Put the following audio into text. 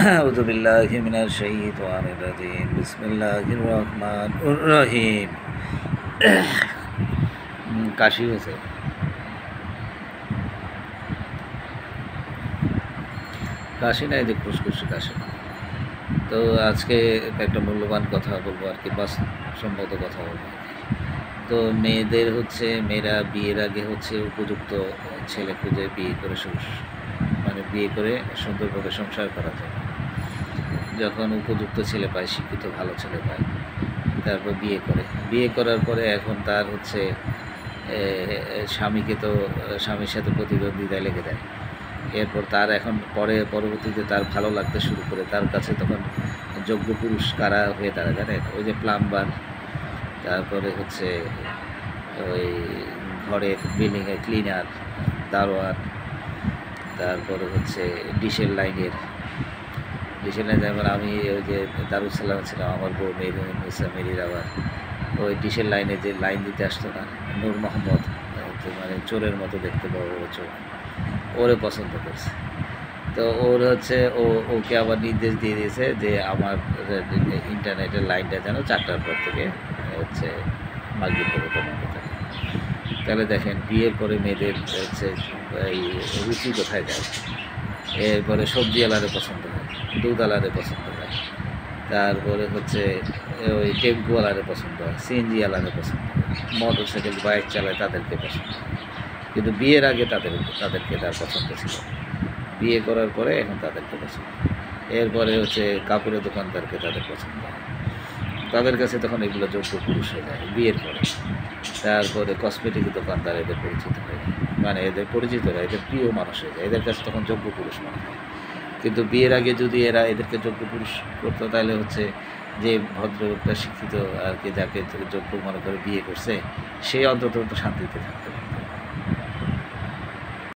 أعوذ بالله من الشيطان الرجيم بسم الله الرحمن الرحيم কাশি হয়েছে। কাশি নাই যে খুশখুশি কাশি। তো আজকে একটা মূল্যবান কথা বলবো আর কি, বাস্তবসম্মত কথা বলবো। তো মেয়েদের হচ্ছে, মেয়েরা বিয়ের আগে হচ্ছে উপযুক্ত ছেলে খুঁজে বিয়ে করে বিয়ে করে সুন্দরভাবে সংসার করা যায়। যখন উপযুক্ত ছেলে পায়, শিক্ষিত ভালো ছেলে পায়, তারপর বিয়ে করার পরে এখন তার হচ্ছে স্বামীকে তো স্বামীর সাথে প্রতিদ্বন্দ্বিতায় লেগে যায়। এরপর তার এখন পরবর্তীতে তার ভালো লাগতে শুরু করে, তার কাছে তখন যোগ্য পুরুষ কারা হয়ে দাঁড়ায় জানেন? ওই যে প্লাম্বার, তারপরে হচ্ছে ওই ঘরের বিল্ডিংয়ের ক্লিনার, দারোয়ান, তারপরে হচ্ছে ডিশের লাইন, যেমন আমি ওই যে দারুসালাম ছিলাম, আমার বউ মেরির আবার ওই ডিশের লাইনে যে লাইন দিতে আসতো না, নূর মোহাম্মদ, মানে চোরের মতো দেখতে, বড় বড় চোর, ওরে পছন্দ করছে। তো ওর হচ্ছে ওকে আবার নির্দেশ দিয়ে দিয়েছে যে আমার ইন্টারনেটের লাইনটা যেন 4টার পর থেকে হচ্ছে মাগরিব পর্যন্ত বন্ধ থাকে। তাহলে দেখেন, বিয়ের পরে মেয়েদের হচ্ছে এই রুচি কোথায় যায়। এরপরে সবজিওয়ালারে পছন্দ হয়, দুধওয়ালারে পছন্দ হয়, তারপরে হচ্ছে ওই টেম্পুওয়ালারে পছন্দ হয়, সিএনজিওয়ালারে পছন্দ হয়, মোটর সাইকেল বাইক চালায় তাদেরকে পছন্দ হয়। কিন্তু বিয়ের আগে তাদেরকে তার পছন্দ ছিল, বিয়ে করার পরে এখন তাদেরকে পছন্দ। এরপরে হচ্ছে কাপড়ের দোকানদারকে তাদের পছন্দ হয়, তাদের কাছে তখন এগুলো যোগ্য পুরুষ হয়ে যায় বিয়ের পরে। তারপরে কসমেটিক দোকানদার এদের পরিচিত হয়ে যায়, মানে এদের পরিচিতরা এদের প্রিয় মানুষ হয়ে যায়, এদের কাছে তখন যোগ্য পুরুষ মনে হয়। কিন্তু বিয়ের আগে যদি এরা এদেরকে যোগ্য পুরুষ করতো, তাহলে হচ্ছে যে ভদ্রলোকটা শিক্ষিত আর কি, যাকে যোগ্য মনে করে বিয়ে করছে, সে অন্তত শান্তিতে থাকতে পারে।